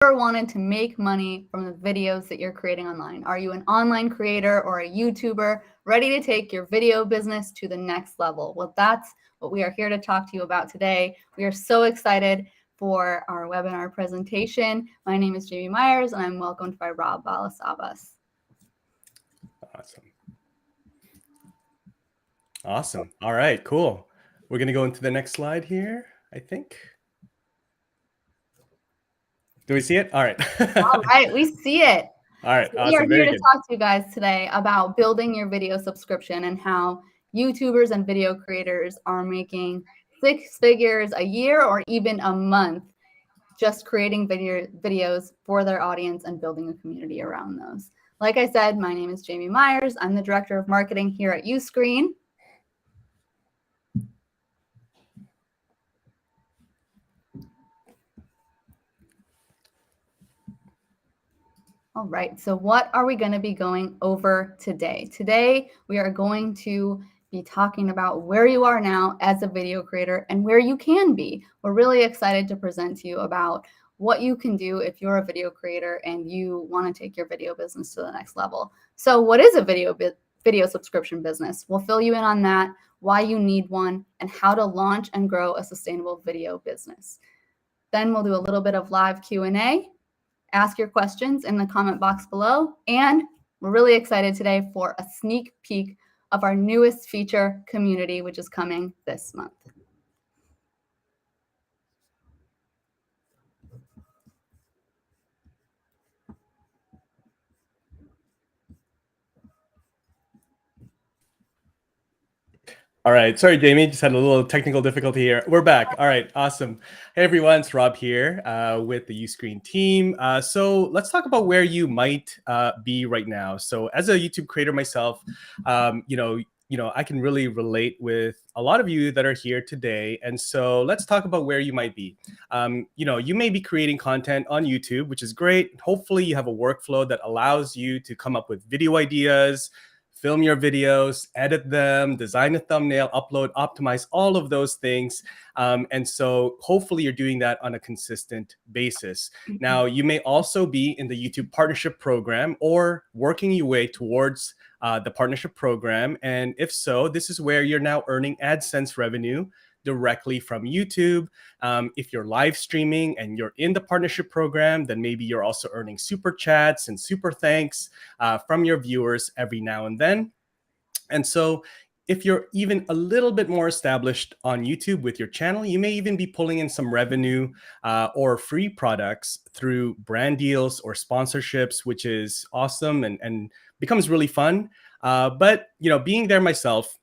wanted to make money from the videos that you're creating online? Are you an online creator or a YouTuber ready to take your video business to the next level? Well, that's what we are here to talk to you about today. We are so excited for our webinar presentation. My name is Jamie Myers, and I'm welcomed by Rob Balasabas. Awesome. All right, cool. We're going to go into the next slide here, I think. Do we see it? All right. All right, we see it. All right, so awesome. We are here Very to good. talk to you guys today about building your video subscription and how YouTubers and video creators are making 6 figures a year or even a month just creating videos for their audience and building a community around those. Like I said, my name is Jamie Myers. I'm the Director of Marketing here at Uscreen. All right, so what are we going to be going over today? Today, we are going to be talking about where you are now as a video creator and where you can be. We're really excited to present to you about what you can do if you're a video creator and you want to take your video business to the next level. So what is a video subscription business? We'll fill you in on that, why you need one, and how to launch and grow a sustainable video business. Then we'll do a little bit of live Q&A. Ask your questions in the comment box below. And we're really excited today for a sneak peek of our newest feature, Community, which is coming this month. All right. Sorry, Jamie. Just had a little technical difficulty here. We're back. All right. Awesome. Hey, everyone. It's Rob here with the Uscreen team. So let's talk about where you might be right now. So as a YouTube creator myself, I can really relate with a lot of you that are here today. And so let's talk about where you might be. You may be creating content on YouTube, which is great. Hopefully you have a workflow that allows you to come up with video ideas, film your videos, edit them, design a thumbnail, upload, optimize, all of those things. And so hopefully you're doing that on a consistent basis. Now, you may also be in the YouTube partnership program or working your way towards the partnership program. And if so, this is where you're now earning AdSense revenue directly from YouTube. If you're live streaming and you're in the partnership program, then maybe you're also earning super chats and super thanks from your viewers every now and then. And so if you're even a little bit more established on YouTube with your channel, you may even be pulling in some revenue or free products through brand deals or sponsorships, which is awesome and becomes really fun. But being there myself,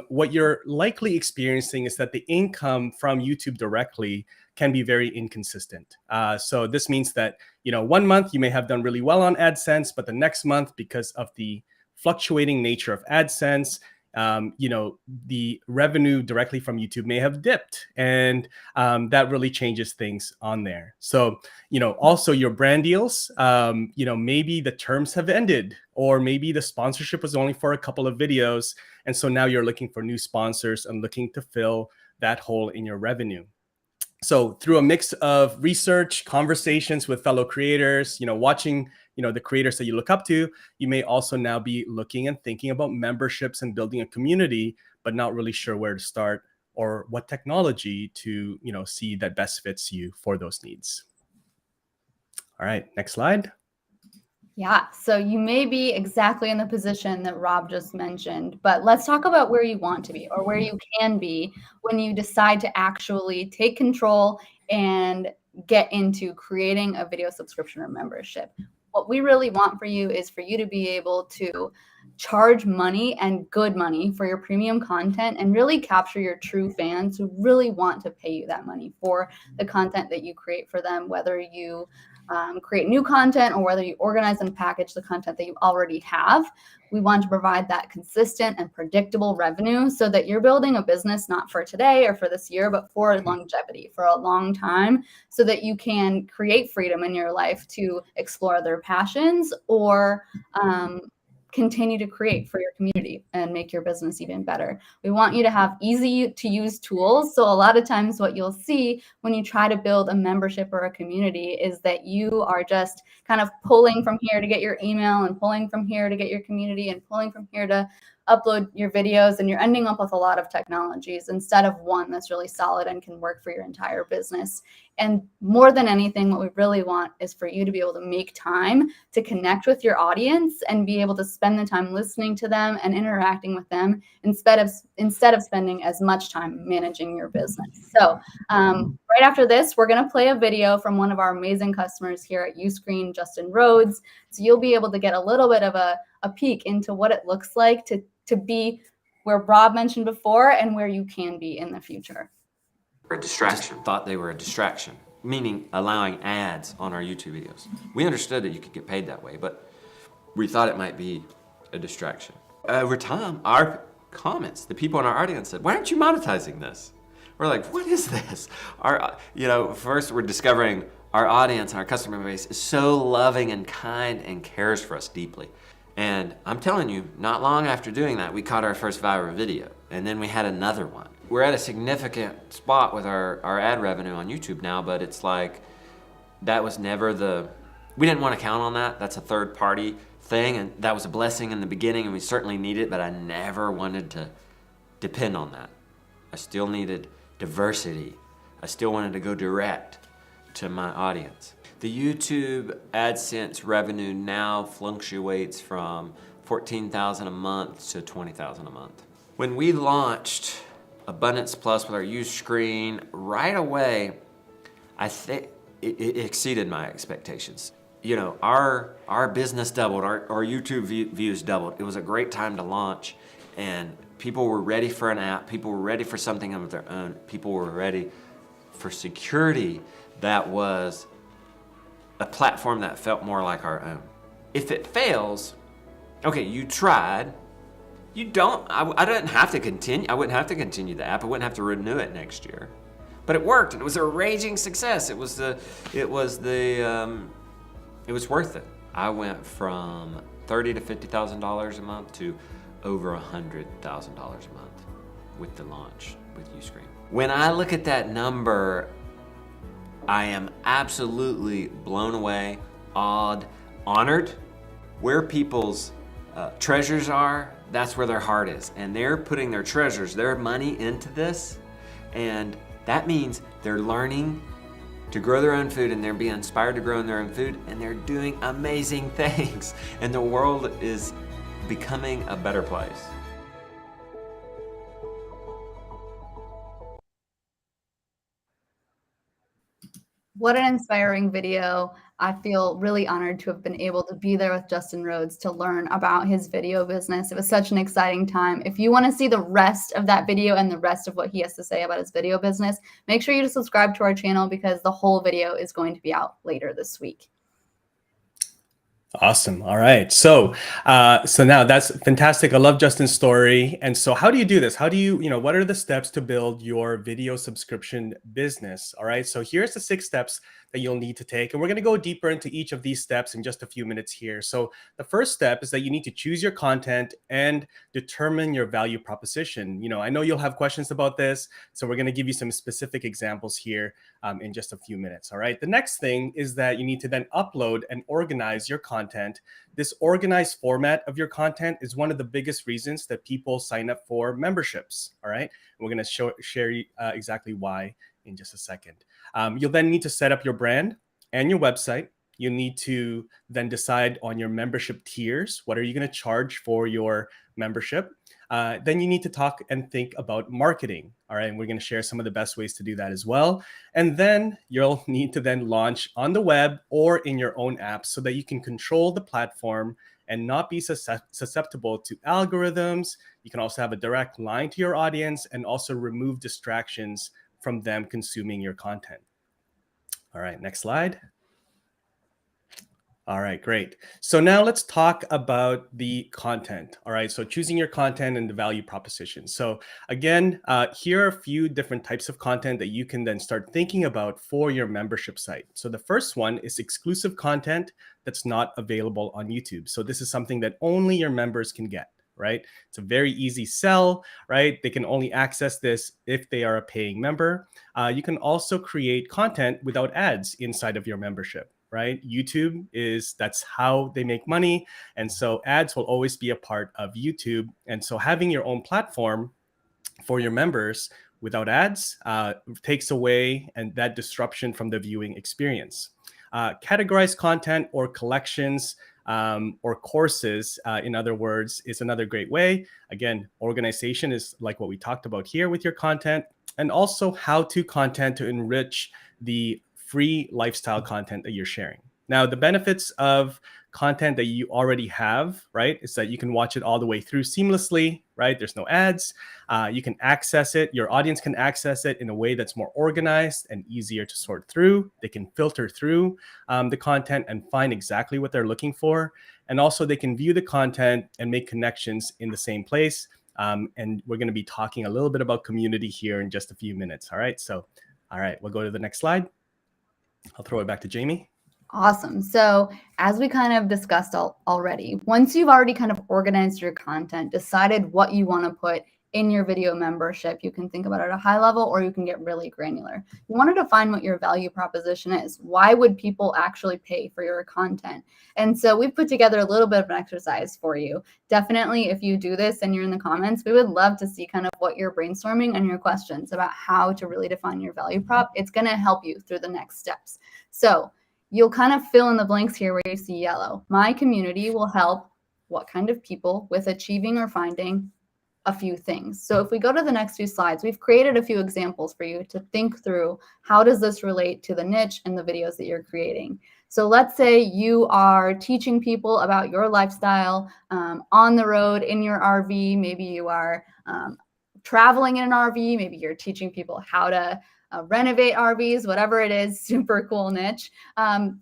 what you're likely experiencing is that the income from YouTube directly can be very inconsistent. So this means that, 1 month you may have done really well on AdSense, but the next month, because of the fluctuating nature of AdSense, the revenue directly from YouTube may have dipped, and that really changes things on there. So, also your brand deals, maybe the terms have ended, or maybe the sponsorship was only for a couple of videos. And so now you're looking for new sponsors and looking to fill that hole in your revenue. So through a mix of research, conversations with fellow creators, watching, the creators that you look up to, you may also now be looking and thinking about memberships and building a community, but not really sure where to start or what technology to, see that best fits you for those needs. All right, next slide. Yeah, so you may be exactly in the position that Rob just mentioned, but let's talk about where you want to be or where you can be when you decide to actually take control and get into creating a video subscription or membership. What we really want for you is for you to be able to charge money and good money for your premium content and really capture your true fans who really want to pay you that money for the content that you create for them, whether you create new content or whether you organize and package the content that you already have. We want to provide that consistent and predictable revenue so that you're building a business not for today or for this year, but for longevity, for a long time, so that you can create freedom in your life to explore other passions or continue to create for your community and make your business even better. We want you to have easy to use tools. So a lot of times what you'll see when you try to build a membership or a community is that you are just kind of pulling from here to get your email and pulling from here to get your community and pulling from here to upload your videos, and you're ending up with a lot of technologies instead of one that's really solid and can work for your entire business. And more than anything, what we really want is for you to be able to make time to connect with your audience and be able to spend the time listening to them and interacting with them instead of spending as much time managing your business. So right after this, we're going to play a video from one of our amazing customers here at Uscreen, Justin Rhodes. So you'll be able to get a little bit of a peek into what it looks like to be where Rob mentioned before and where you can be in the future. A distraction. Thought they were a distraction, meaning allowing ads on our YouTube videos. We understood that you could get paid that way, but we thought it might be a distraction. Over time, our comments, the people in our audience said, "Why aren't you monetizing this?" We're like, "What is this?" First we're discovering our audience and our customer base is so loving and kind and cares for us deeply. And I'm telling you, not long after doing that, we caught our first viral video, and then we had another one. We're at a significant spot with our ad revenue on YouTube now, but it's like, that was never we didn't want to count on that. That's a third party thing, and that was a blessing in the beginning, and we certainly need it, but I never wanted to depend on that. I still needed diversity. I still wanted to go direct to my audience. The YouTube AdSense revenue now fluctuates from $14,000 a month to $20,000 a month. When we launched Abundance Plus with our Uscreen, right away, I think it exceeded my expectations. You know, our business doubled, our YouTube views doubled. It was a great time to launch, and people were ready for an app. People were ready for something of their own. People were ready for security that was a platform that felt more like our own. If it fails, okay, you tried. I didn't have to continue. I wouldn't have to continue the app. I wouldn't have to renew it next year. But it worked, and it was a raging success. It was worth it. I went from $30,000 to $50,000 a month to over $100,000 a month with the launch with Uscreen. When I look at that number, I am absolutely blown away, awed, honored. Where people's treasures are, that's where their heart is. And they're putting their treasures, their money into this. And that means they're learning to grow their own food, and they're being inspired to grow their own food, and they're doing amazing things. And the world is becoming a better place. What an inspiring video. I feel really honored to have been able to be there with Justin Rhodes to learn about his video business. It was such an exciting time. If you want to see the rest of that video and the rest of what he has to say about his video business, make sure you subscribe to our channel because the whole video is going to be out later this week. Awesome. All right. So now that's fantastic. I love Justin's story. And so how do you do this? How do you, what are the steps to build your video subscription business? All right. So here's the 6 steps that you'll need to take. And we're going to go deeper into each of these steps in just a few minutes here. So the first step is that you need to choose your content and determine your value proposition. I know you'll have questions about this, so we're going to give you some specific examples here in just a few minutes. All right. The next thing is that you need to then upload and organize your content. This organized format of your content is one of the biggest reasons that people sign up for memberships. All right. We're going to share exactly why in just a second. You'll then need to set up your brand and your website. You need to then decide on your membership tiers. What are you going to charge for your membership? Then you need to talk and think about marketing. All right. And we're going to share some of the best ways to do that as well. And then you'll need to then launch on the web or in your own app so that you can control the platform and not be susceptible to algorithms. You can also have a direct line to your audience and also remove distractions from them consuming your content. All right, next slide. All right, great. So now let's talk about the content. All right, so choosing your content and the value proposition. So again, here are a few different types of content that you can then start thinking about for your membership site. So the first one is exclusive content that's not available on YouTube. So this is something that only your members can get, right? It's a very easy sell, right? They can only access this if they are a paying member. You can also create content without ads inside of your membership, right? YouTube that's how they make money. And so ads will always be a part of YouTube. And so having your own platform for your members without ads takes away and that disruption from the viewing experience. Categorized content or collections or courses, in other words, is another great way. Again, organization is like what we talked about here with your content, and also how-to content to enrich the free lifestyle content that you're sharing. Now, the benefits of content that you already have, right, is that you can watch it all the way through seamlessly, right? There's no ads. You can access it. Your audience can access it in a way that's more organized and easier to sort through. They can filter through the content and find exactly what they're looking for. And also they can view the content and make connections in the same place. And we're going to be talking a little bit about community here in just a few minutes. All right. So, all right, we'll go to the next slide. I'll throw it back to Jamie. Awesome. So as we kind of discussed already, once you've already kind of organized your content, decided what you want to put in your video membership, you can think about it at a high level, or you can get really granular. You want to define what your value proposition is. Why would people actually pay for your content? And so we've put together a little bit of an exercise for you. Definitely, if you do this and you're in the comments, we would love to see kind of what you're brainstorming and your questions about how to really define your value prop. It's going to help you through the next steps. So you'll kind of fill in the blanks here where you see yellow. My community will help what kind of people with achieving or finding a few things. So if we go to the next few slides, we've created a few examples for you to think through how does this relate to the niche and the videos that you're creating. So let's say you are teaching people about your lifestyle on the road in your RV. Maybe you are traveling in an RV. Maybe you're teaching people how to renovate RVs, whatever it is, super cool niche.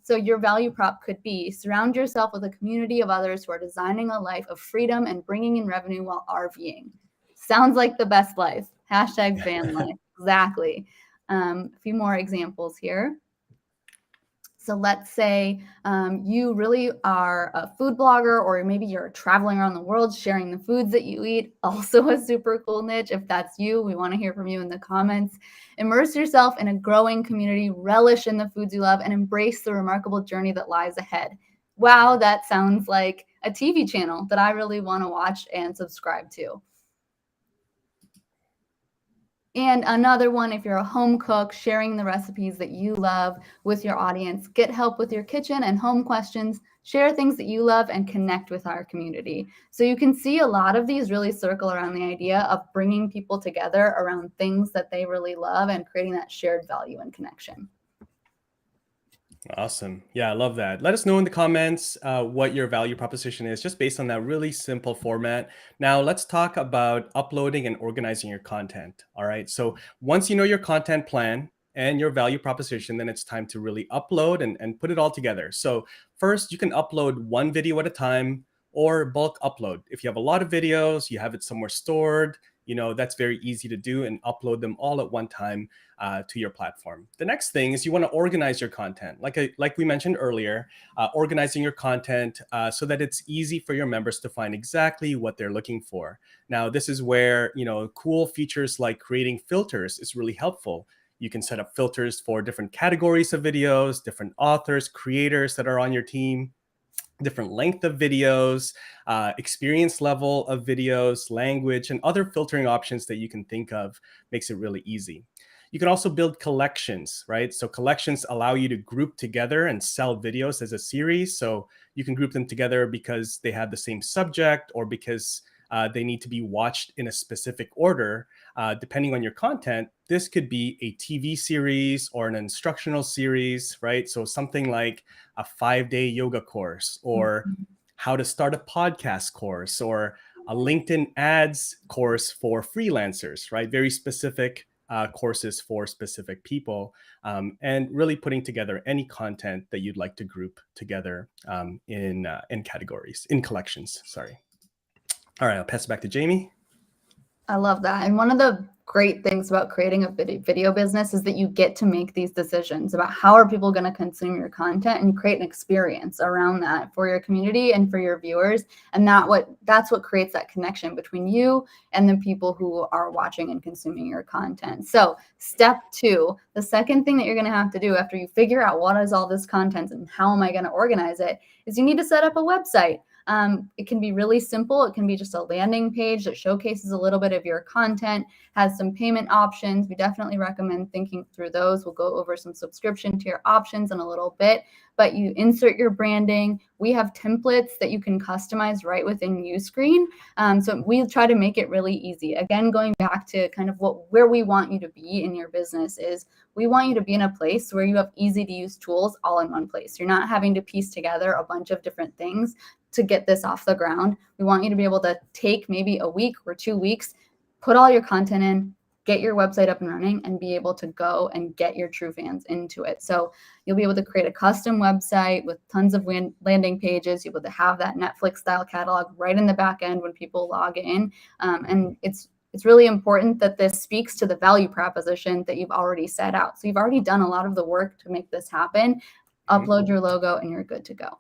So your value prop could be surround yourself with a community of others who are designing a life of freedom and bringing in revenue while RVing. Sounds like the best life. Hashtag van life. Exactly. A few more examples here. So let's say you really are a food blogger, or maybe you're traveling around the world sharing the foods that you eat. Also a super cool niche. If that's you, we want to hear from you in the comments. Immerse yourself in a growing community, relish in the foods you love, and embrace the remarkable journey that lies ahead. Wow, that sounds like a TV channel that I really want to watch and subscribe to. And another one, if you're a home cook, sharing the recipes that you love with your audience, get help with your kitchen and home questions, share things that you love, and connect with our community. So you can see a lot of these really circle around the idea of bringing people together around things that they really love and creating that shared value and connection. Awesome. Yeah, I love that. Let us know in the comments what your value proposition is, just based on that really simple format. Now, let's talk about uploading and organizing your content. All right. So once you know your content plan and your value proposition, then it's time to really upload and put it all together. So first, you can upload one video at a time or bulk upload. If you have a lot of videos, you have it somewhere stored, that's very easy to do, and upload them all at one time to your platform. The next thing is you want to organize your content. Like we mentioned earlier, organizing your content so that it's easy for your members to find exactly what they're looking for. Now, this is where, cool features like creating filters is really helpful. You can set up filters for different categories of videos, different authors, creators that are on your team, different length of videos, experience level of videos, language, and other filtering options that you can think of. Makes it really easy. You can also build collections, right? So collections allow you to group together and sell videos as a series. So you can group them together because they have the same subject, or because they need to be watched in a specific order. Depending on your content, this could be a TV series or an instructional series, right? So something like a 5-day yoga course, or how to start a podcast course, or a LinkedIn ads course for freelancers, right? Very specific courses for specific people, and really putting together any content that you'd like to group together in categories, in collections. Sorry. All right, I'll pass it back to Jamie. I love that. And one of the great things about creating a video business is that you get to make these decisions about how are people going to consume your content, and you create an experience around that for your community and for your viewers. And that's what creates that connection between you and the people who are watching and consuming your content. So step 2, the second thing that you're going to have to do after you figure out what is all this content and how am I going to organize it is you need to set up a website. It can be really simple. It can be just a landing page that showcases a little bit of your content, has some payment options. We definitely recommend thinking through those. We'll go over some subscription tier options in a little bit, but you insert your branding. We have templates that you can customize right within Uscreen. So we try to make it really easy. Again, going back to kind of where we want you to be in your business is we want you to be in a place where you have easy to use tools all in one place. You're not having to piece together a bunch of different things to get this off the ground. We want you to be able to take maybe a week or 2 weeks, put all your content in, get your website up and running, and be able to go and get your true fans into it. So you'll be able to create a custom website with tons of landing pages. You'll be able to have that Netflix style catalog right in the back end when people log in. And it's really important that this speaks to the value proposition that you've already set out. So you've already done a lot of the work to make this happen. Upload your logo and you're good to go.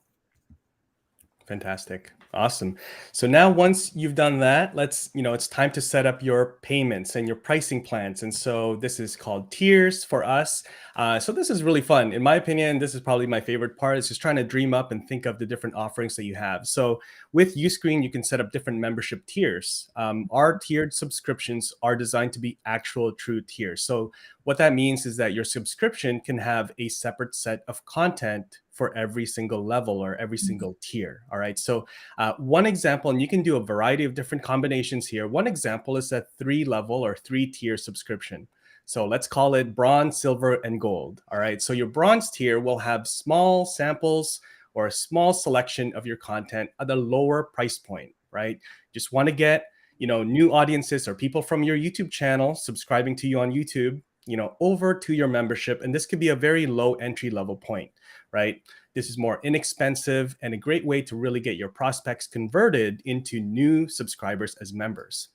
Fantastic. Awesome. So now once you've done that, it's time to set up your payments and your pricing plans. And so this is called tiers for us. So this is really fun. In my opinion, this is probably my favorite part. It's just trying to dream up and think of the different offerings that you have. So with Uscreen, you can set up different membership tiers. Our tiered subscriptions are designed to be actual true tiers. So what that means is that your subscription can have a separate set of content for every single level or every single tier. All right. So one example, and you can do a variety of different combinations here. One example is a 3-level or 3-tier subscription. So let's call it bronze, silver, and gold. All right. So your bronze tier will have small samples or a small selection of your content at a lower price point, right? Just want to get, new audiences or people from your YouTube channel subscribing to you on YouTube, over to your membership. And this could be a very low entry level point, right? This is more inexpensive and a great way to really get your prospects converted into new subscribers as members.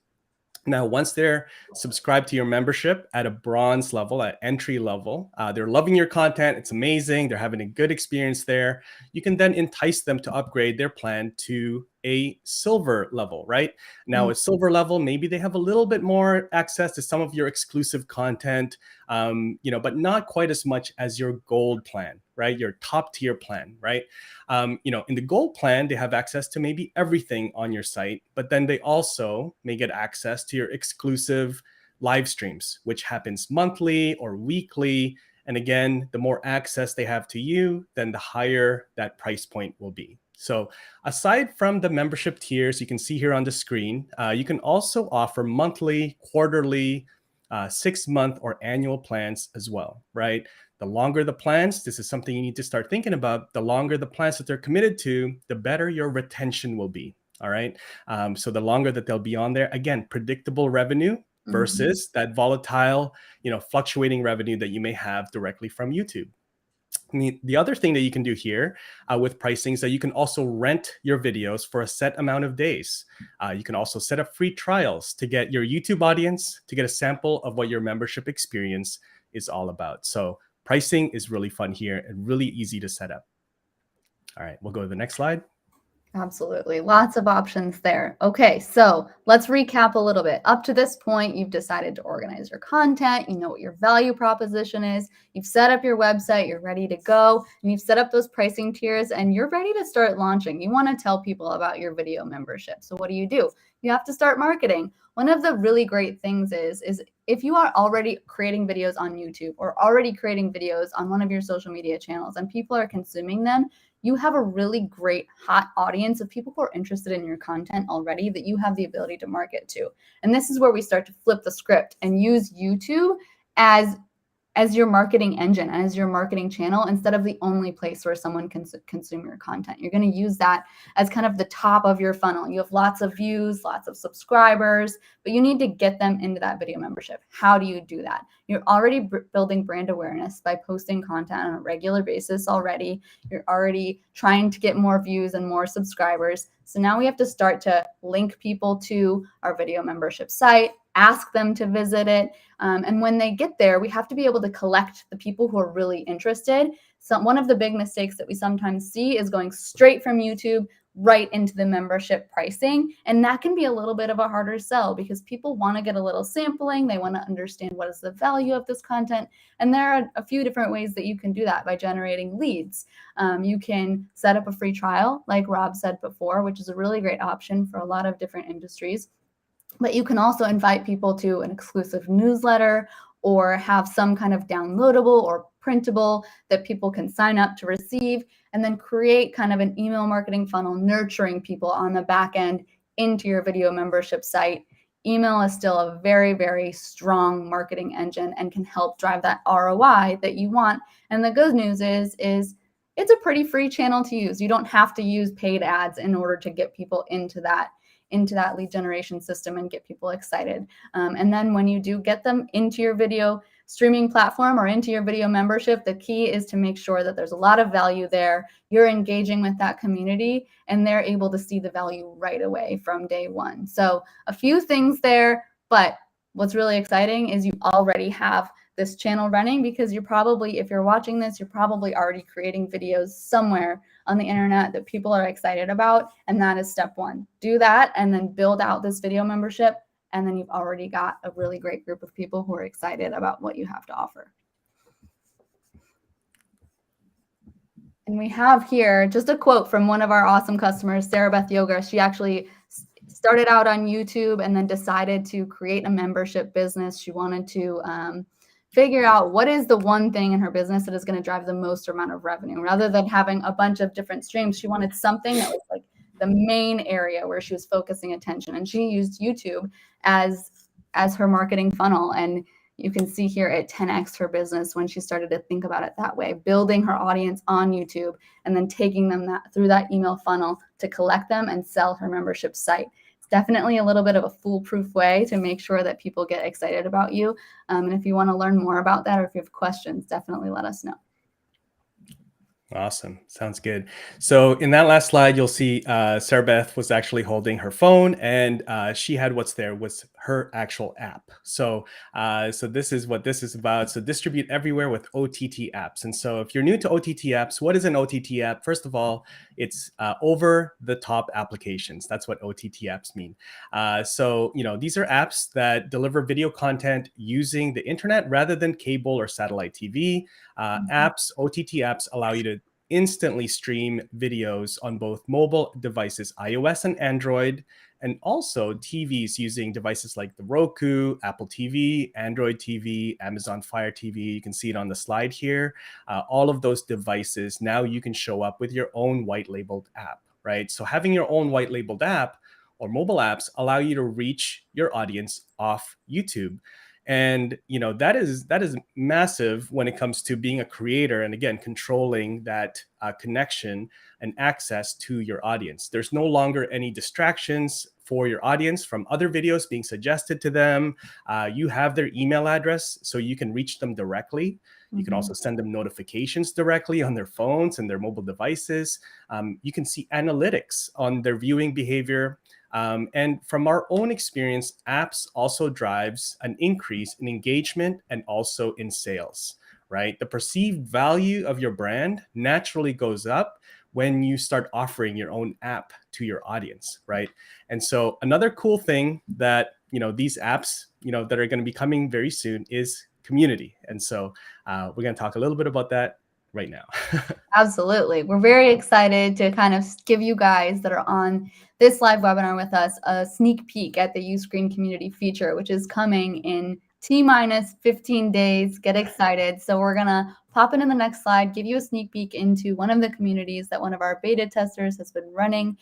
Now, once they're subscribed to your membership at a bronze level, at entry level, they're loving your content. It's amazing. They're having a good experience there. You can then entice them to upgrade their plan to a silver level, right? Now, a silver level, maybe they have a little bit more access to some of your exclusive content, but not quite as much as your gold plan, right? Your top tier plan, right? In the gold plan, they have access to maybe everything on your site, but then they also may get access to your exclusive live streams, which happens monthly or weekly. And again, the more access they have to you, then the higher that price point will be. So aside from the membership tiers you can see here on the screen, you can also offer monthly, quarterly, 6-month or annual plans as well, right? The longer the plans, this is something you need to start thinking about. The longer the plans that they're committed to, the better your retention will be. All right. So the longer that they'll be on there, again, predictable revenue versus that volatile, fluctuating revenue that you may have directly from YouTube. The other thing that you can do here with pricing is that you can also rent your videos for a set amount of days. You can also set up free trials to get your YouTube audience to get a sample of what your membership experience is all about. So pricing is really fun here and really easy to set up. All right, we'll go to the next slide. Absolutely. Lots of options there. Okay, so let's recap a little bit. Up to this point, you've decided to organize your content. You know what your value proposition is. You've set up your website. You're ready to go. And you've set up those pricing tiers and you're ready to start launching. You want to tell people about your video membership. So what do? You have to start marketing. One of the really great things is if you are already creating videos on YouTube or already creating videos on one of your social media channels and people are consuming them, you have a really great hot audience of people who are interested in your content already that you have the ability to market to. And this is where we start to flip the script and use YouTube as as your marketing engine, as your marketing channel, instead of the only place where someone can consume your content. You're going to use that as kind of the top of your funnel. You have lots of views, lots of subscribers, but you need to get them into that video membership. How do you do that? You're already building brand awareness by posting content on a regular basis already. You're already trying to get more views and more subscribers. So now we have to start to link people to our video membership site, ask them to visit it. And when they get there, we have to be able to collect the people who are really interested. So one of the big mistakes that we sometimes see is going straight from YouTube right into the membership pricing. And that can be a little bit of a harder sell because people want to get a little sampling. They want to understand what is the value of this content. And there are a few different ways that you can do that by generating leads. You can set up a free trial, like Rob said before, which is a really great option for a lot of different industries. But you can also invite people to an exclusive newsletter or have some kind of downloadable or printable that people can sign up to receive, and then create kind of an email marketing funnel nurturing people on the back end into your video membership site. Email is still a very, very strong marketing engine and can help drive that ROI that you want. And the good news is it's a pretty free channel to use. You don't have to use paid ads in order to get people into that lead generation system and get people excited. And then when you do get them into your video streaming platform or into your video membership, the key is to make sure that there's a lot of value there. You're engaging with that community and they're able to see the value right away from day one. So a few things there, but what's really exciting is you already have this channel running because you're probably, if you're watching this, you're probably already creating videos somewhere on the internet that people are excited about. And that is step one. Do that and then build out this video membership. And then you've already got a really great group of people who are excited about what you have to offer. And we have here just a quote from one of our awesome customers, Sarah Beth Yoga. She actually started out on YouTube and then decided to create a membership business. She wanted to figure out what is the one thing in her business that is going to drive the most amount of revenue. Rather than having a bunch of different streams, she wanted something that was like the main area where she was focusing attention. And she used YouTube as her marketing funnel. And you can see here at 10x her business when she started to think about it that way, building her audience on YouTube and then taking them through that email funnel to collect them and sell her membership site. Definitely a little bit of a foolproof way to make sure that people get excited about you. And if you want to learn more about that or if you have questions, definitely let us know. Awesome. Sounds good. So in that last slide, you'll see Sarah Beth was actually holding her phone and she had what's there was her actual app. So this is what this is about. So distribute everywhere with OTT apps. And so if you're new to OTT apps, what is an OTT app? First of all, it's over the top applications. That's what OTT apps mean. So, these are apps that deliver video content using the internet rather than cable or satellite TV. Apps, OTT apps allow you to instantly stream videos on both mobile devices, iOS and Android, and also TVs using devices like the Roku, Apple TV, Android TV, Amazon Fire TV. You can see it on the slide here. All of those devices, now you can show up with your own white labeled app, right? So having your own white labeled app or mobile apps allow you to reach your audience off YouTube. And that is massive when it comes to being a creator and again controlling that connection and access to your audience. There's no longer any distractions for your audience from other videos being suggested to them. You have their email address so you can reach them directly. You can also send them notifications directly on their phones and their mobile devices. You can see analytics on their viewing behavior. And from our own experience, apps also drives an increase in engagement and also in sales, right? The perceived value of your brand naturally goes up when you start offering your own app to your audience, right? And so another cool thing that, these apps, that are going to be coming very soon is community. And so we're going to talk a little bit about that right now. Absolutely. We're very excited to kind of give you guys that are on this live webinar with us a sneak peek at the Uscreen community feature, which is coming in T-minus 15 days. Get excited. So we're going to pop into the next slide, give you a sneak peek into one of the communities that one of our beta testers has been running.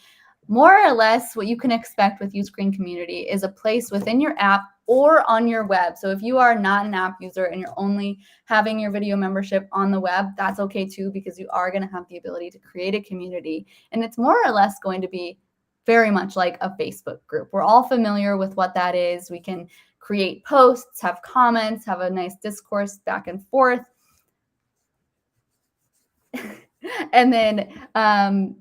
More or less what you can expect with Uscreen community is a place within your app or on your web. So if you are not an app user and you're only having your video membership on the web, that's okay too, because you are going to have the ability to create a community. And it's more or less going to be very much like a Facebook group. We're all familiar with what that is. We can create posts, have comments, have a nice discourse back and forth. And then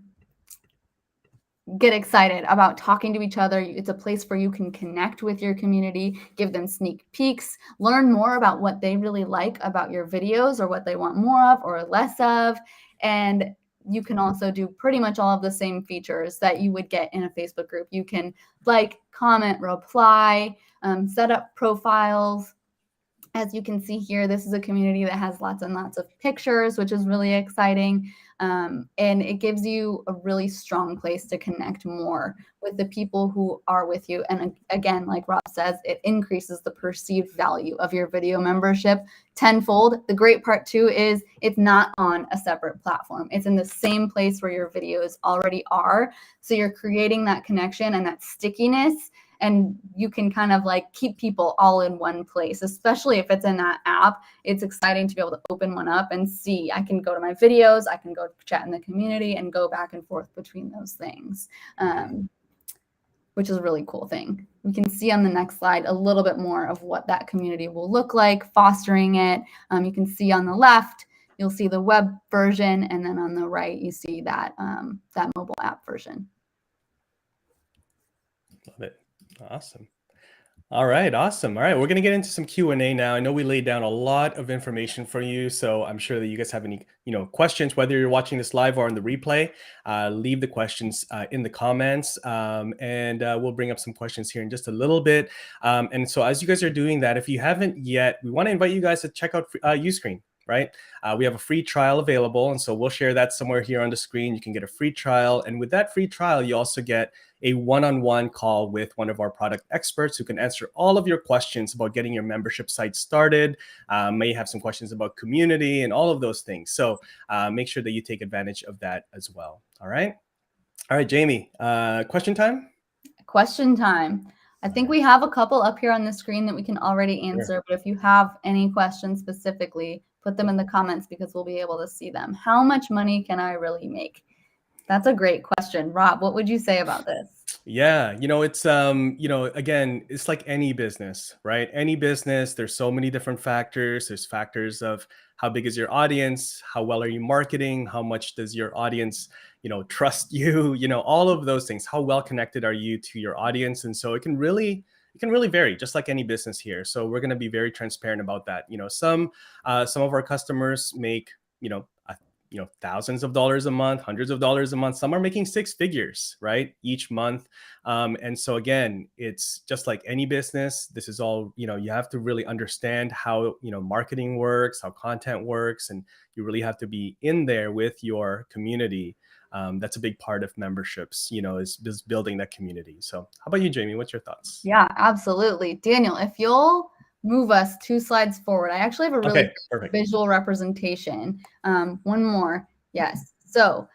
get excited about talking to each other. It's a place where you can connect with your community, give them sneak peeks, learn more about what they really like about your videos or what they want more of or less of. And you can also do pretty much all of the same features that you would get in a Facebook group. You can like, comment, reply, set up profiles. As you can see here, this is a community that has lots and lots of pictures, which is really exciting. And it gives you a really strong place to connect more with the people who are with you. And again, like Rob says, it increases the perceived value of your video membership tenfold. The great part too is it's not on a separate platform. It's in the same place where your videos already are. So you're creating that connection and that stickiness. And you can kind of like keep people all in one place, especially if it's in that app. It's exciting to be able to open one up and see, I can go to my videos, I can go chat in the community and go back and forth between those things, which is a really cool thing. We can see on the next slide a little bit more of what that community will look like, fostering it. You can see on the left, you'll see the web version, and then on the right, you see that, that mobile app version. Love it. Awesome. All right. Awesome. All right. We're going to get into some Q&A now. I know we laid down a lot of information for you, so I'm sure that you guys have any, questions, whether you're watching this live or on the replay, leave the questions in the comments, and we'll bring up some questions here in just a little bit. And so as you guys are doing that, if you haven't yet, we want to invite you guys to check out Uscreen. Right? We have a free trial available, and so we'll share that somewhere here on the screen. You can get a free trial, and with that free trial, you also get a one-on-one call with one of our product experts who can answer all of your questions about getting your membership site started. May have some questions about community and all of those things. So make sure that you take advantage of that as well. All right, Jamie, question time? Question time. I think we have a couple up here on the screen that we can already answer, Sure. but if you have any questions specifically, put them in the comments because we'll be able to see them. How much money can I really make? That's a great question. Rob, what would you say about this? Yeah, it's again, it's like any business, right? Any business, there's so many different factors. There's factors of how big is your audience, how well are you marketing, how much does your audience, trust you, all of those things. How well connected are you to your audience? And so it can really vary, just like any business here. So we're going to be very transparent about that. Some of our customers make, thousands of dollars a month, hundreds of dollars a month. Some are making six figures, right, each month. And so again, it's just like any business. This is all, you have to really understand how, marketing works, how content works, and you really have to be in there with your community. That's a big part of memberships, is building that community. So how about you, Jamie? What's your thoughts? Yeah, absolutely. Daniel, if you'll move us 2 slides forward. I actually have a really visual representation. One more. Yes. So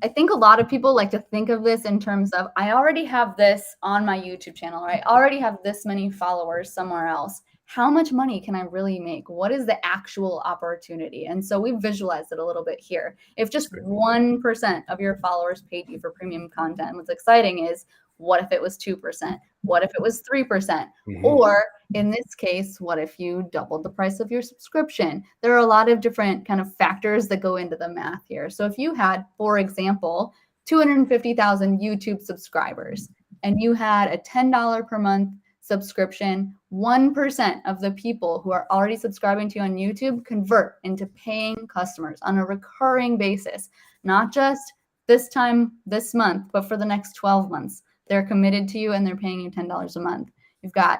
I think a lot of people like to think of this in terms of, I already have this on my YouTube channel, or I already have this many followers somewhere else. How much money can I really make? What is the actual opportunity? And so we visualized it a little bit here. If just 1% of your followers paid you for premium content, what's exciting is, what if it was 2%? What if it was 3%? Mm-hmm. Or in this case, what if you doubled the price of your subscription? There are a lot of different kind of factors that go into the math here. So if you had, for example, 250,000 YouTube subscribers, and you had a $10 per month subscription, 1% of the people who are already subscribing to you on YouTube convert into paying customers on a recurring basis, not just this time, this month, but for the next 12 months. They're committed to you and they're paying you $10 a month. You've got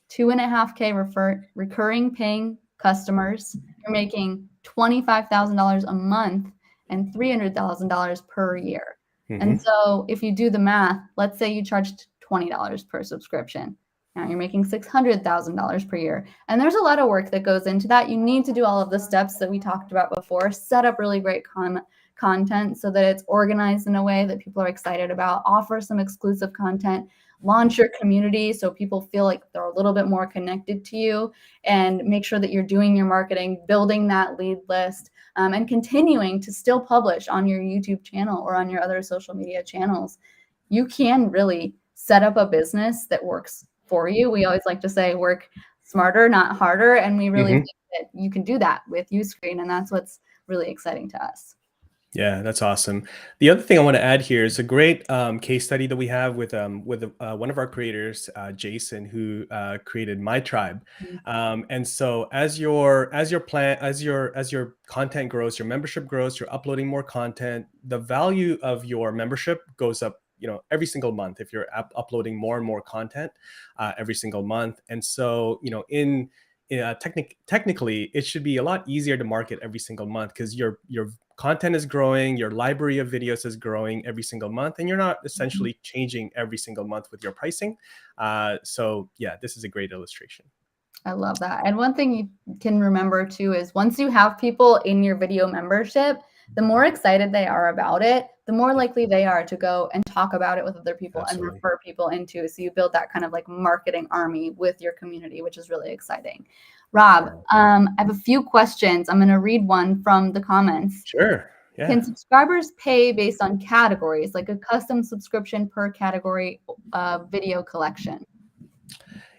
2.5K recurring paying customers. You're making $25,000 a month and $300,000 per year. Mm-hmm. And so if you do the math, let's say you charged $20 per subscription. Now you're making $600,000 per year. And there's a lot of work that goes into that. You need to do all of the steps that we talked about before, set up really great content so that it's organized in a way that people are excited about. Offer some exclusive content. Launch your community so people feel like they're a little bit more connected to you, and make sure that you're doing your marketing, building that lead list, and continuing to still publish on your YouTube channel or on your other social media channels. You can really set up a business that works for you. We always like to say work smarter, not harder. And we really think that you can do that with Uscreen. And that's what's really exciting to us. Yeah, that's awesome. The other thing I want to add here is a great case study that we have with one of our creators, Jason, who created My Tribe. And so as your content grows, your membership grows, you're uploading more content, the value of your membership goes up, every single month if you're uploading more and more content every single month. And so, technically, it should be a lot easier to market every single month because your content is growing, your library of videos is growing every single month, and you're not essentially changing every single month with your pricing. So yeah, this is a great illustration. I love that. And one thing you can remember too is once you have people in your video membership, the more excited they are about it, the more likely they are to go and talk about it with other people. Absolutely. And refer people into. So you build that kind of like marketing army with your community, which is really exciting. Rob, I have a few questions. I'm going to read one from the comments. Sure. Yeah. Can subscribers pay based on categories, like a custom subscription per category video collection?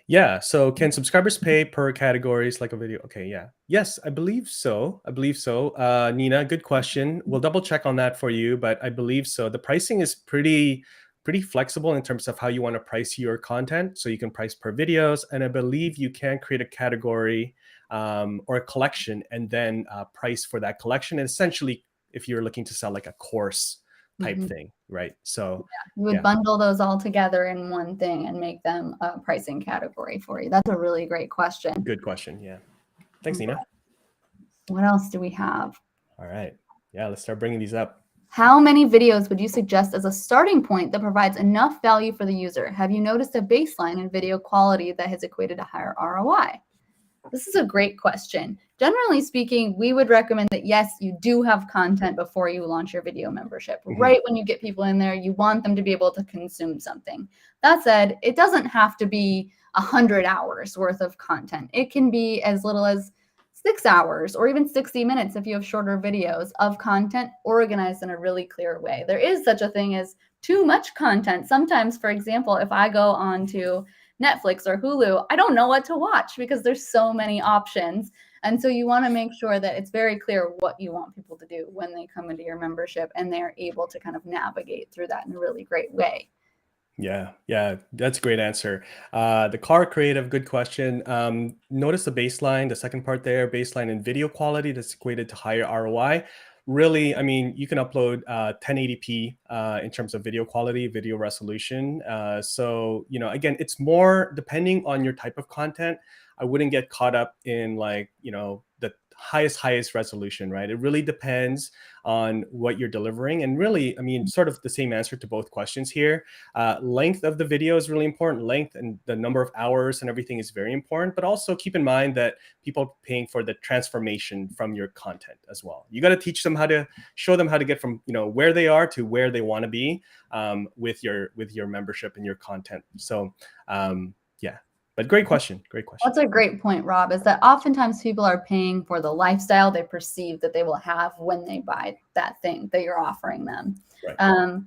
Yeah. So can subscribers pay per categories like a video? Okay. Yeah. Yes, I believe so. Nina, good question. We'll double check on that for you, but I believe so. The pricing is pretty flexible in terms of how you want to price your content. So you can price per videos, and I believe you can create a category or a collection and then price for that collection. And essentially, if you're looking to sell like a course type thing, right? So you would bundle those all together in one thing and make them a pricing category for you. That's a really great question. Good question. Yeah. Thanks, Nina. What else do we have? All right. Yeah, let's start bringing these up. How many videos would you suggest as a starting point that provides enough value for the user? Have you noticed a baseline in video quality that has equated to higher ROI? This is a great question. Generally speaking, we would recommend that, yes, you do have content before you launch your video membership. Right when you get people in there, you want them to be able to consume something. That said, it doesn't have to be 100 hours worth of content. It can be as little as 6 hours or even 60 minutes if you have shorter videos of content organized in a really clear way. There is such a thing as too much content. Sometimes, for example, if I go on to Netflix or Hulu, I don't know what to watch because there's so many options. And so you want to make sure that it's very clear what you want people to do when they come into your membership and they're able to kind of navigate through that in a really great way. Yeah, that's a great answer. The car creative, good question. Notice the baseline, the second part there, baseline in video quality that's equated to higher ROI. Really, I mean, you can upload 1080p in terms of video quality, video resolution. So, again, it's more depending on your type of content. I wouldn't get caught up in the highest resolution, right? It really depends on what you're delivering. And really, I mean, sort of the same answer to both questions here. Length of the video is really important. Length and the number of hours and everything is very important. But also keep in mind that people are paying for the transformation from your content as well. You got to teach them show them how to get from where they are to where they want to be with your membership and your content. So yeah. But great question. That's a great point, Rob, is that oftentimes people are paying for the lifestyle they perceive that they will have when they buy that thing that you're offering them. Right.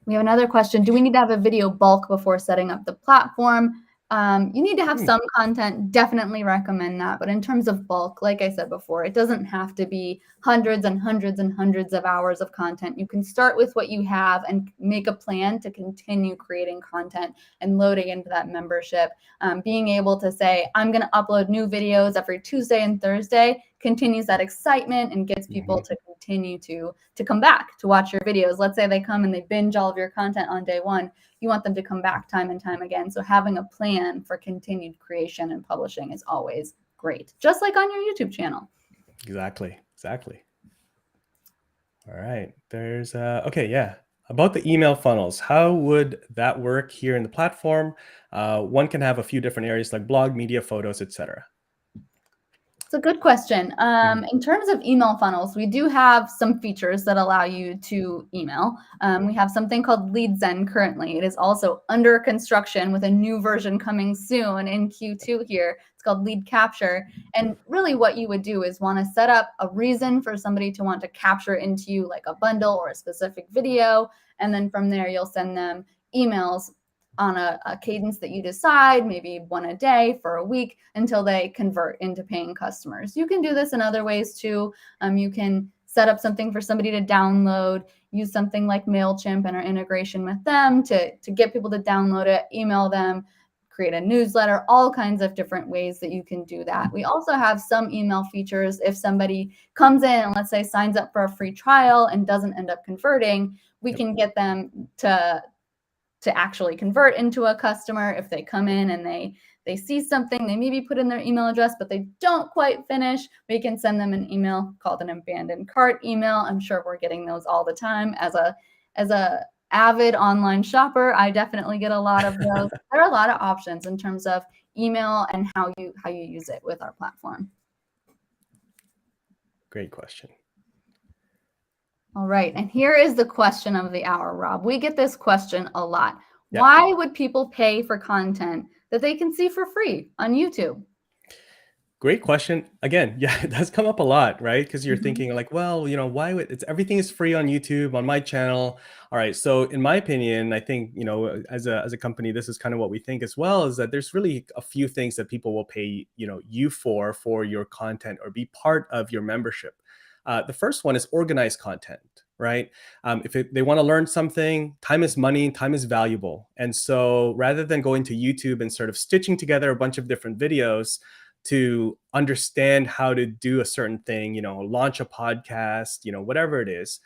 We have another question. Do we need to have a video bulk before setting up the platform? You need to have some content, definitely recommend that. But in terms of bulk, like I said before, it doesn't have to be hundreds and hundreds and hundreds of hours of content. You can start with what you have and make a plan to continue creating content and loading into that membership. Being able to say, I'm going to upload new videos every Tuesday and Thursday continues that excitement and gets people to continue to come back to watch your videos. Let's say they come and they binge all of your content on day one. You want them to come back time and time again. So having a plan for continued creation and publishing is always great, just like on your YouTube channel. Exactly. All right. There's okay. Yeah. About the email funnels, how would that work here in the platform? One can have a few different areas like blog, media, photos, etc. It's a good question. In terms of email funnels, we do have some features that allow you to email. We have something called LeadZen currently. It is also under construction with a new version coming soon in Q2 here. It's called Lead Capture. And really what you would do is want to set up a reason for somebody to want to capture into you, like a bundle or a specific video. And then from there, you'll send them emails on a cadence that you decide, maybe one a day for a week until they convert into paying customers. You can do this in other ways too. You can set up something for somebody to download, use something like MailChimp and our integration with them to get people to download it, email them, create a newsletter, all kinds of different ways that you can do that. We also have some email features. If somebody comes in and let's say signs up for a free trial and doesn't end up converting, we can get them to actually convert into a customer. If they come in and they see something, they maybe put in their email address, but they don't quite finish, we can send them an email called an abandoned cart email. I'm sure we're getting those all the time. As a avid online shopper, I definitely get a lot of those. There are a lot of options in terms of email and how you use it with our platform. Great question. All right. And here is the question of the hour, Rob. We get this question a lot. Yeah. Why would people pay for content that they can see for free on YouTube? Great question. Again, yeah, it does come up a lot, right? Because you're thinking like, well, why would everything is free on YouTube on my channel? All right. So in my opinion, I think, as a company, this is kind of what we think as well, is that there's really a few things that people will pay, you for your content or be part of your membership. The first one is organized content, right? If they want to learn something, time is money, time is valuable. And so rather than going to YouTube and sort of stitching together a bunch of different videos to understand how to do a certain thing, launch a podcast, whatever it is,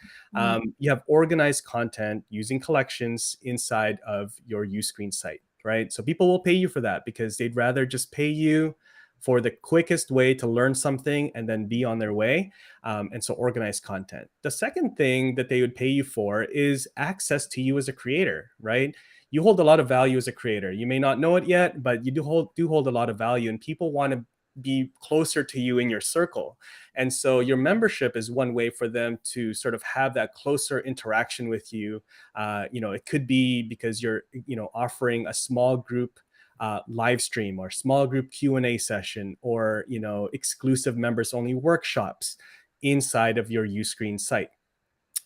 you have organized content using collections inside of your Uscreen site, right? So people will pay you for that because they'd rather just pay you for the quickest way to learn something and then be on their way. And so organized content. The second thing that they would pay you for is access to you as a creator, right? You hold a lot of value as a creator. You may not know it yet, but you do hold a lot of value, and people want to be closer to you in your circle. And so your membership is one way for them to sort of have that closer interaction with you. It could be because you're, offering a small group live stream or small group Q&A session or, exclusive members only workshops inside of your Uscreen site.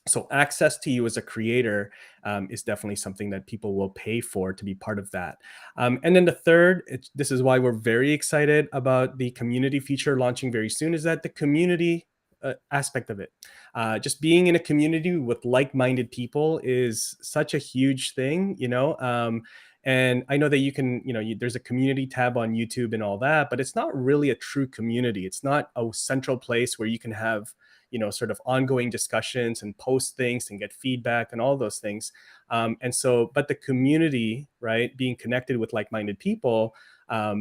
So access to you as a creator is definitely something that people will pay for to be part of that. And then the third, this is why we're very excited about the community feature launching very soon, is that the community aspect of it. Just being in a community with like-minded people is such a huge thing, and I know that you can, there's a community tab on YouTube and all that, but it's not really a true community. It's not a central place where you can have, sort of ongoing discussions and post things and get feedback and all those things. But the community, right, being connected with like-minded people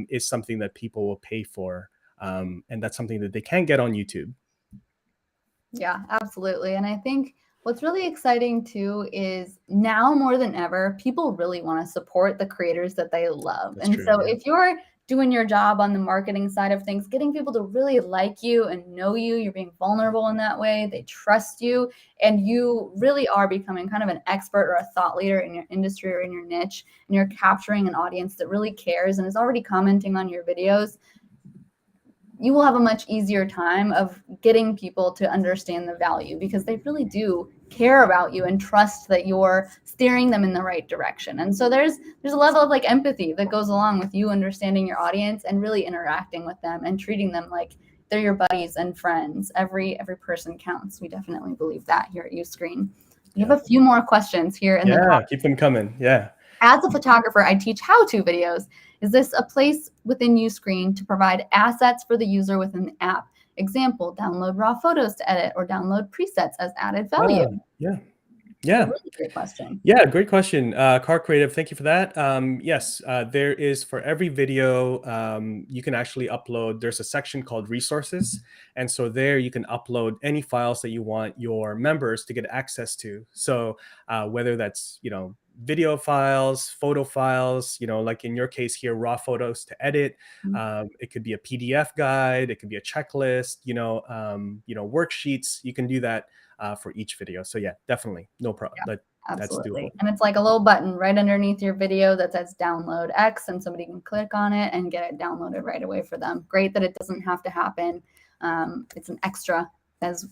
is something that people will pay for. And that's something that they can't get on YouTube. Yeah, absolutely. And I think what's really exciting too is now more than ever, people really want to support the creators that they love. That's and true, so yeah. if you're doing your job on the marketing side of things, getting people to really like you and know you, you're being vulnerable in that way, they trust you, and you really are becoming kind of an expert or a thought leader in your industry or in your niche, and you're capturing an audience that really cares and is already commenting on your videos, you will have a much easier time of getting people to understand the value because they really do care about you and trust that you're steering them in the right direction. And so there's a level of like empathy that goes along with you understanding your audience and really interacting with them and treating them like they're your buddies and friends. Every person counts. We definitely believe that here at Uscreen. We have a few more questions here in the Yeah, keep them coming. Yeah. As a photographer, I teach how-to videos. Is this a place within Uscreen to provide assets for the user within the app? Example, download raw photos to edit or download presets as added value. Yeah. Really great question. Yeah, great question. Car Creative, thank you for that. Yes, there is for every video, you can actually upload, there's a section called resources. And so there you can upload any files that you want your members to get access to. So whether that's, video files, photo files, like in your case here, raw photos to edit. It could be a PDF guide, it could be a checklist, worksheets. You can do that for each video. So yeah, definitely, no problem. Yeah, That's doable. absolutely. And it's like a little button right underneath your video that says download X, and somebody can click on it and get it downloaded right away for them. Great that it doesn't have to happen. It's an extra, as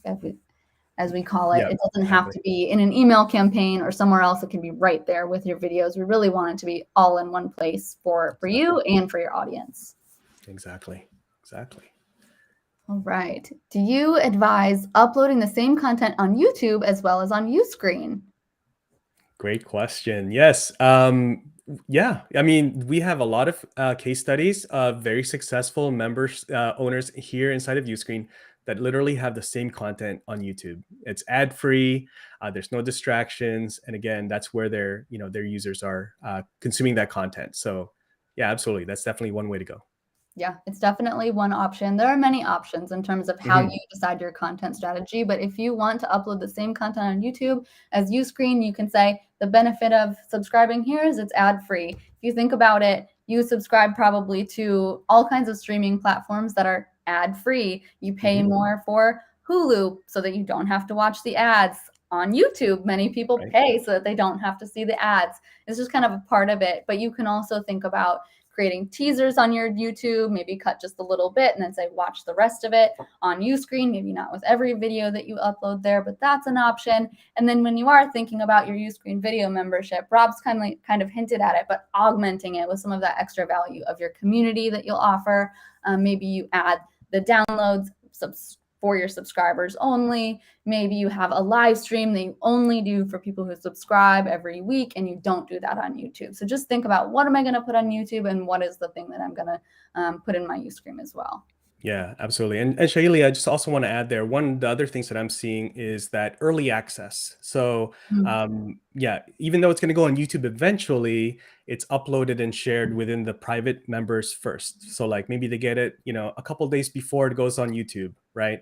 we call it. Yeah, it doesn't have to be in an email campaign or somewhere else. It can be right there with your videos. We really want it to be all in one place for you and for your audience. Exactly. All right. Do you advise uploading the same content on YouTube as well as on Uscreen? Great question. Yes. Yeah. I mean, we have a lot of case studies of very successful members, owners here inside of Uscreen that literally have the same content on YouTube. It's ad-free. There's no distractions, and again, that's where their users are consuming that content. So, yeah, absolutely, that's definitely one way to go. Yeah, it's definitely one option. There are many options in terms of how you decide your content strategy. But if you want to upload the same content on YouTube as Uscreen, you can say the benefit of subscribing here is it's ad-free. If you think about it, you subscribe probably to all kinds of streaming platforms that are ad-free. You pay more for Hulu so that you don't have to watch the ads. On YouTube, many people pay so that they don't have to see the ads. It's just kind of a part of it. But you can also think about creating teasers on your YouTube, maybe cut just a little bit and then say, watch the rest of it on Uscreen, maybe not with every video that you upload there, but that's an option. And then when you are thinking about your Uscreen video membership, Rob's kind of hinted at it, but augmenting it with some of that extra value of your community that you'll offer. Maybe you add the downloads for your subscribers only. Maybe you have a live stream that you only do for people who subscribe every week, and you don't do that on YouTube. So just think about, what am I going to put on YouTube, and what is the thing that I'm going to put in my Uscreen as well. Yeah, absolutely. And Shaylee, I just also want to add there, one of the other things that I'm seeing is that early access. So yeah, even though it's going to go on YouTube eventually, it's uploaded and shared within the private members first. So like maybe they get it, a couple days before it goes on YouTube, right?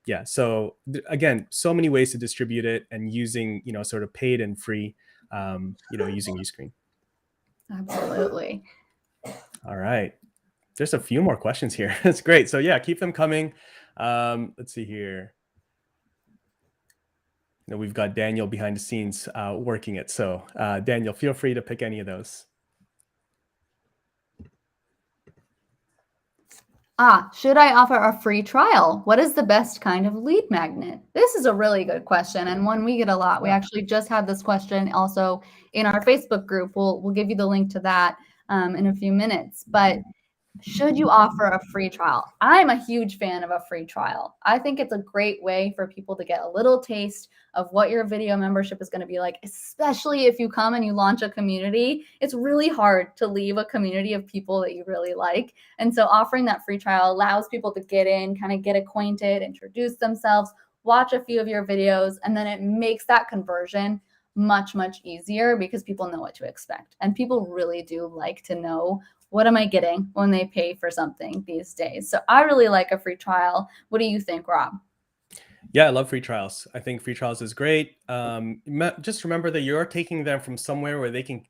Yeah. So again, so many ways to distribute it, and using, sort of paid and free, using Uscreen. Absolutely. All right. There's a few more questions here. That's great. So yeah, keep them coming. Let's see here. We've got Daniel behind the scenes working it. So Daniel, feel free to pick any of those. Should I offer a free trial? What is the best kind of lead magnet? This is a really good question, and one we get a lot. We actually just had this question also in our Facebook group. We'll give you the link to that in a few minutes. But should you offer a free trial? I'm a huge fan of a free trial. I think it's a great way for people to get a little taste of what your video membership is going to be like, especially if you come and you launch a community. It's really hard to leave a community of people that you really like. And so offering that free trial allows people to get in, kind of get acquainted, introduce themselves, watch a few of your videos, and then it makes that conversion much, much easier because people know what to expect. And people really do like to know, what am I getting when they pay for something these days? So I really like a free trial. What do you think, Rob? Yeah, I love free trials. I think free trials is great. Just remember that you're taking them from somewhere where they can,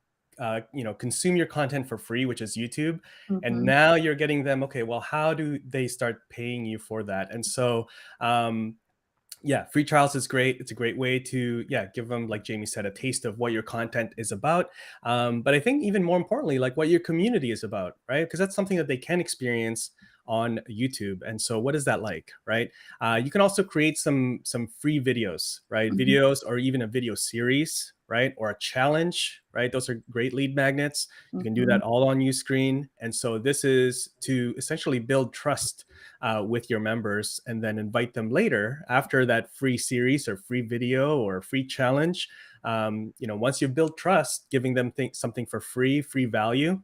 consume your content for free, which is YouTube. And now you're getting them, okay, well, how do they start paying you for that? And so, yeah, free trials is great. It's a great way to, give them, like Jamie said, a taste of what your content is about. But I think even more importantly, like what your community is about, right? Because that's something that they can experience on YouTube. And so what is that like, right? You can also create some free videos, right? Videos, or even a video series, right? Or a challenge, right? Those are great lead magnets. You can do that all on Uscreen. And so this is to essentially build trust with your members, and then invite them later after that free series or free video or free challenge. Once you've built trust, giving them something for free value,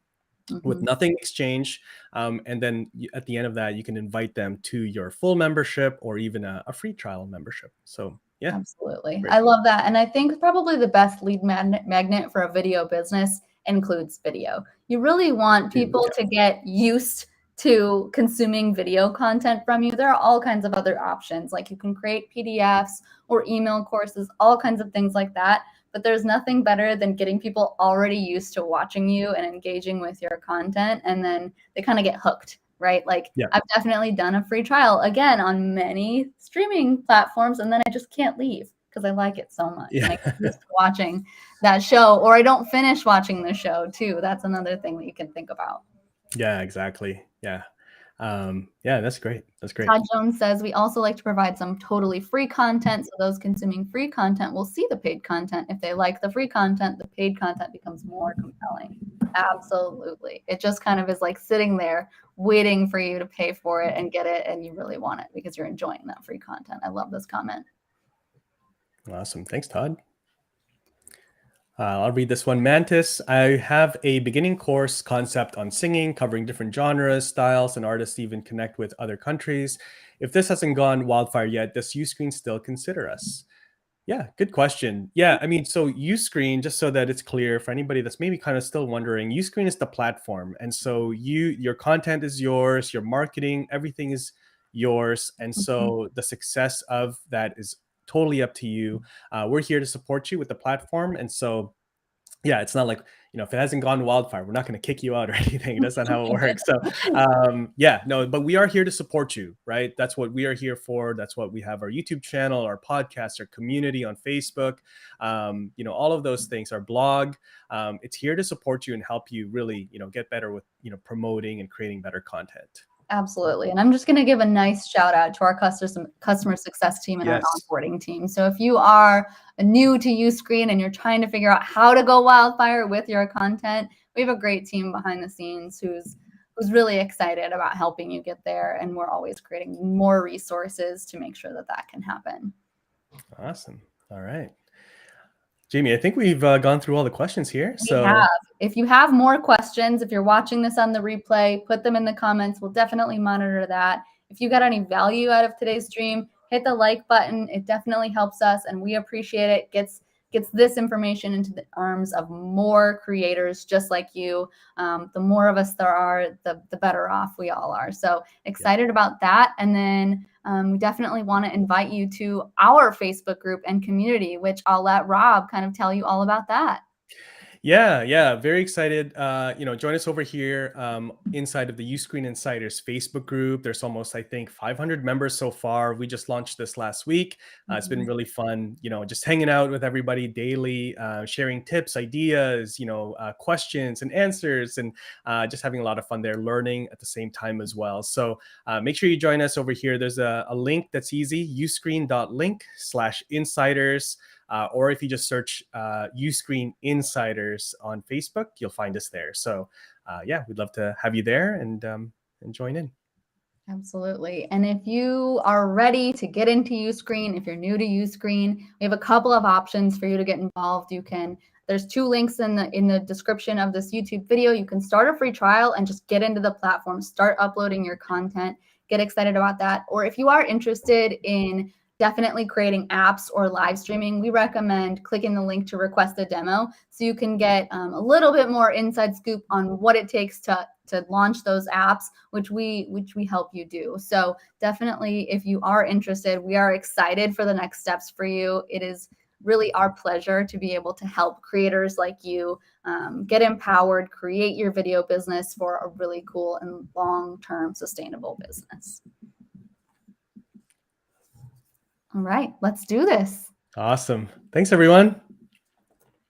with nothing exchange. And then at the end of that, you can invite them to your full membership or even a free trial membership. So yeah. Absolutely. Great. I love that. And I think probably the best lead magnet for a video business includes video. You really want people to get used to consuming video content from you, there are all kinds of other options. Like you can create PDFs or email courses, all kinds of things like that. But there's nothing better than getting people already used to watching you and engaging with your content, and then they kind of get hooked, right? Like I've definitely done a free trial again on many streaming platforms, and then I just can't leave because I like it so much. And I get used to watching that show, or I don't finish watching the show too. That's another thing that you can think about. Yeah, exactly. Yeah. Yeah, that's great. That's great. Todd Jones says, we also like to provide some totally free content. So those consuming free content will see the paid content. If they like the free content, the paid content becomes more compelling. Absolutely. It just kind of is like sitting there waiting for you to pay for it and get it. And you really want it because you're enjoying that free content. I love this comment. Awesome. Thanks, Todd. I'll read this one. Mantis, I have a beginning course concept on singing, covering different genres, styles, and artists even connect with other countries. If this hasn't gone wildfire yet, does Uscreen still consider us? Yeah, good question. Yeah, I mean, so Uscreen, just so that it's clear for anybody that's maybe kind of still wondering, Uscreen is the platform. And so your content is yours, your marketing, everything is yours. And so the success of that is totally up to you. We're here to support you with the platform. And so, yeah, it's not like, if it hasn't gone wildfire, we're not going to kick you out or anything. That's not how it works. So, yeah, no, but we are here to support you, right? That's what we are here for. That's what we have our YouTube channel, our podcast, our community on Facebook, all of those things, our blog. It's here to support you and help you really, get better with, promoting and creating better content. Absolutely. And I'm just going to give a nice shout out to our customer success team and our onboarding team. So if you are new to Uscreen and you're trying to figure out how to go wildfire with your content, we have a great team behind the scenes who's really excited about helping you get there. And we're always creating more resources to make sure that that can happen. Awesome. All right. Jamie, I think we've gone through all the questions here. We have. If you have more questions, if you're watching this on the replay, put them in the comments. We'll definitely monitor that. If you got any value out of today's stream, hit the like button. It definitely helps us, and we appreciate it. Gets this information into the arms of more creators just like you. The more of us there are, the better off we all are. So excited about that. And then we definitely want to invite you to our Facebook group and community, which I'll let Rob kind of tell you all about that. Yeah, very excited. Join us over here inside of the Uscreen Insiders Facebook group. There's almost, I think, 500 members so far. We just launched this last week. It's been really fun, just hanging out with everybody daily, sharing tips, ideas, questions and answers, and just having a lot of fun there, learning at the same time as well. So make sure you join us over here. There's a link that's easy, uscreen.link/insiders. Or if you just search Uscreen Insiders on Facebook, you'll find us there. So yeah, we'd love to have you there and join in. Absolutely. And if you are ready to get into Uscreen, if you're new to Uscreen, we have a couple of options for you to get involved. There's 2 links in the description of this YouTube video. You can start a free trial and just get into the platform, start uploading your content, get excited about that. Or if you are interested in definitely creating apps or live streaming, we recommend clicking the link to request a demo so you can get a little bit more inside scoop on what it takes to launch those apps, which we help you do. So definitely, if you are interested, we are excited for the next steps for you. It is really our pleasure to be able to help creators like you get empowered, create your video business for a really cool and long-term sustainable business. All right, let's do this. Awesome. Thanks, everyone.